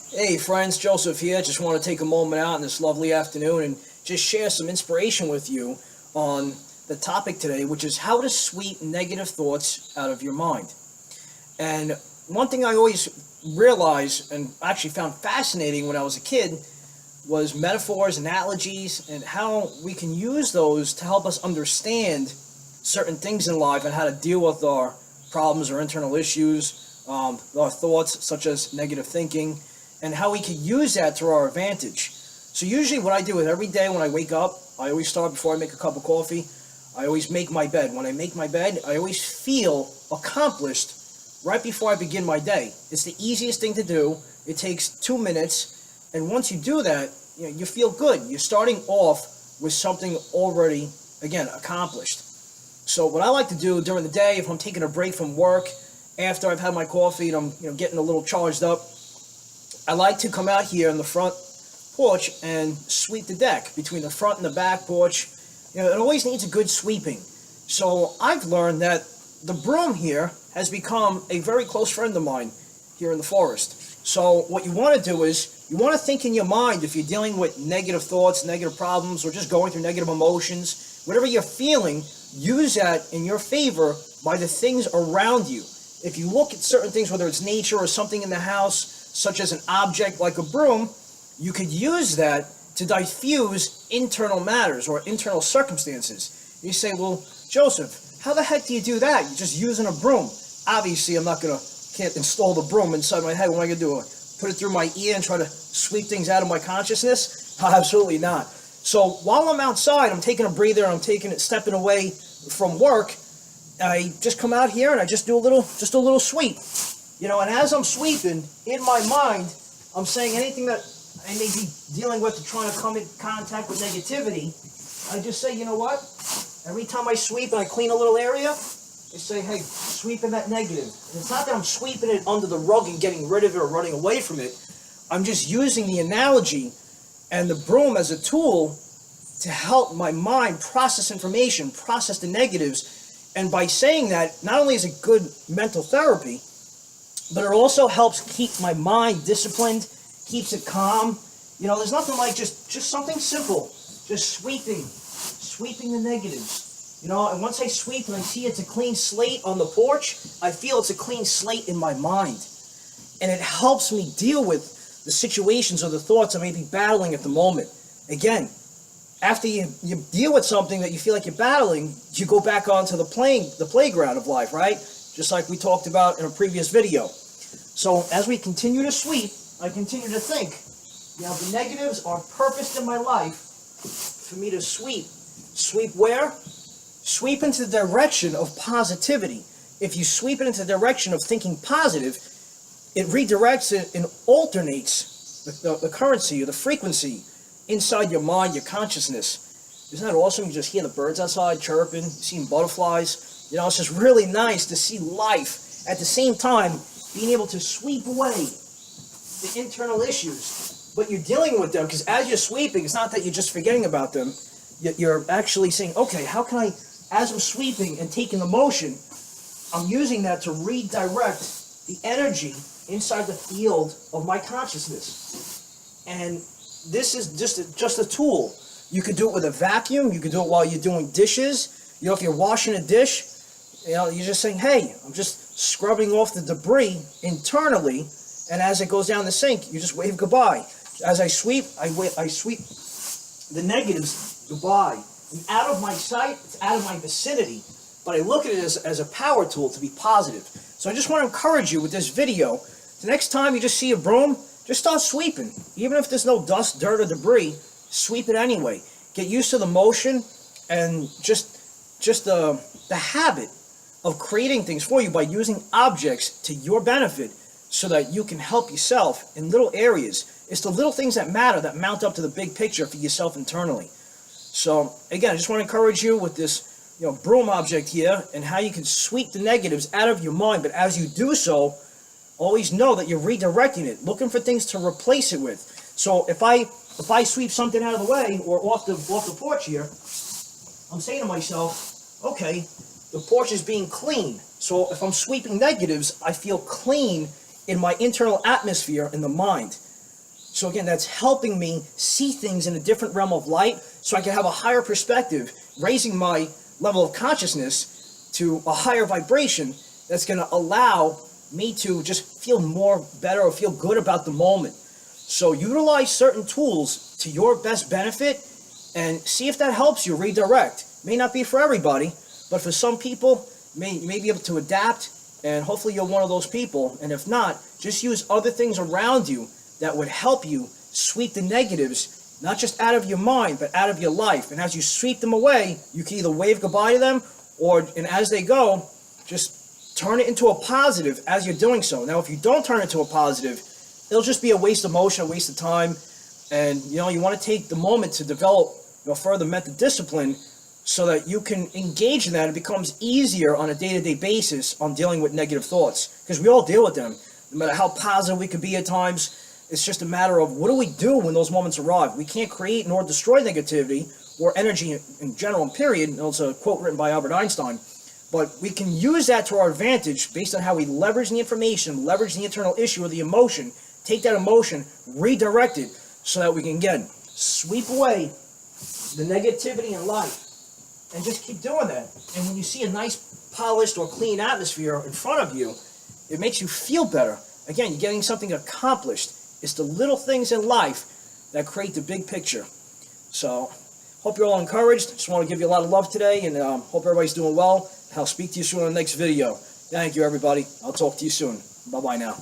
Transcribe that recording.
Hey friends, Joseph here. Just want to take a moment out in this lovely afternoon and just share some inspiration with you on the topic today, which is how to sweep negative thoughts out of your mind. And one thing I always realized and actually found fascinating when I was a kid was metaphors, analogies, and how we can use those to help us understand certain things in life and how to deal with our problems or internal issues, our thoughts such as negative thinking, and how we could use that to our advantage. So usually what I do is every day when I wake up, I always start before I make a cup of coffee, I always make my bed. When I make my bed, I always feel accomplished right before I begin my day. It's the easiest thing to do. It takes 2 minutes, and once you do that, you feel good. You're starting off with something already, again, accomplished. So what I like to do during the day, if I'm taking a break from work, after I've had my coffee and I'm getting a little charged up, I like to come out here on the front porch and sweep the deck between the front and the back porch. It always needs a good sweeping. So I've learned that the broom here has become a very close friend of mine here in the forest. So what you want to do is you want to think in your mind, if you're dealing with negative thoughts, negative problems, or just going through negative emotions, whatever you're feeling, use that in your favor by the things around you. If you look at certain things, whether it's nature or something in the house, such as an object like a broom, you could use that to diffuse internal matters or internal circumstances. You say, well, Joseph, how the heck do you do that? You're just using a broom. Obviously, can't install the broom inside my head. What am I going to do? Put it through my ear and try to sweep things out of my consciousness? Absolutely not. So while I'm outside, I'm taking a breather, stepping away from work, I just come out here and I just do a little sweep. And as I'm sweeping, in my mind, I'm saying anything that I may be dealing with or trying to come in contact with negativity, I just say, you know what? Every time I sweep and I clean a little area, I say, hey, sweeping that negative. And it's not that I'm sweeping it under the rug and getting rid of it or running away from it. I'm just using the analogy and the broom as a tool to help my mind process information, process the negatives. And by saying that, not only is it good mental therapy, but it also helps keep my mind disciplined, keeps it calm. There's nothing like just something simple, just sweeping the negatives. And once I sweep and I see it's a clean slate on the porch, I feel it's a clean slate in my mind. And it helps me deal with the situations or the thoughts I may be battling at the moment. Again, after you deal with something that you feel like you're battling, you go back onto the playground of life, right? Just like we talked about in a previous video. So as we continue to sweep, I continue to think, the negatives are purposed in my life for me to sweep. Sweep where? Sweep into the direction of positivity. If you sweep it into the direction of thinking positive, it redirects it and alternates the currency or the frequency inside your mind, your consciousness. Isn't that awesome? You just hear the birds outside chirping, you see butterflies. It's just really nice to see life at the same time being able to sweep away the internal issues. But you're dealing with them because as you're sweeping, it's not that you're just forgetting about them. You're actually saying, okay, how can I, as I'm sweeping and taking the motion, I'm using that to redirect the energy inside the field of my consciousness. And this is just a tool. You could do it with a vacuum. You could do it while you're doing dishes. If you're washing a dish, you're just saying, hey, I'm just scrubbing off the debris internally, and as it goes down the sink, you just wave goodbye. As I sweep, I sweep the negatives goodbye. And out of my sight, it's out of my vicinity, but I look at it as a power tool to be positive. So I just want to encourage you with this video, the next time you just see a broom, just start sweeping. Even if there's no dust, dirt, or debris, sweep it anyway. Get used to the motion and just the habit of creating things for you by using objects to your benefit so that you can help yourself in little areas. It's the little things that matter that mount up to the big picture for yourself internally. So again, I just want to encourage you with this broom object here and how you can sweep the negatives out of your mind. But as you do so, always know that you're redirecting it, looking for things to replace it with. So if I sweep something out of the way or off the porch here, I'm saying to myself, okay, the porch is being clean. So if I'm sweeping negatives, I feel clean in my internal atmosphere in the mind. So again, that's helping me see things in a different realm of light so I can have a higher perspective, raising my level of consciousness to a higher vibration that's going to allow me to just feel more better or feel good about the moment. So utilize certain tools to your best benefit and see if that helps you redirect. May not be for everybody, but for some people, you may be able to adapt, and hopefully you're one of those people. And if not, just use other things around you that would help you sweep the negatives, not just out of your mind, but out of your life. And as you sweep them away, you can either wave goodbye to them, and as they go, just turn it into a positive as you're doing so. Now, if you don't turn it into a positive, it'll just be a waste of motion, a waste of time. And, you want to take the moment to develop, further mental discipline so that you can engage in that. It becomes easier on a day-to-day basis on dealing with negative thoughts, because we all deal with them. No matter how positive we can be at times, it's just a matter of what do we do when those moments arrive. We can't create nor destroy negativity or energy in general and period. It's a quote written by Albert Einstein. But we can use that to our advantage based on how we leverage the information, leverage the internal issue or the emotion, take that emotion, redirect it so that we can, again, sweep away the negativity in life. And just keep doing that. And when you see a nice, polished or clean atmosphere in front of you, it makes you feel better. Again, you're getting something accomplished. It's the little things in life that create the big picture. So, hope you're all encouraged. Just want to give you a lot of love today, and hope everybody's doing well. I'll speak to you soon in the next video. Thank you, everybody. I'll talk to you soon. Bye-bye now.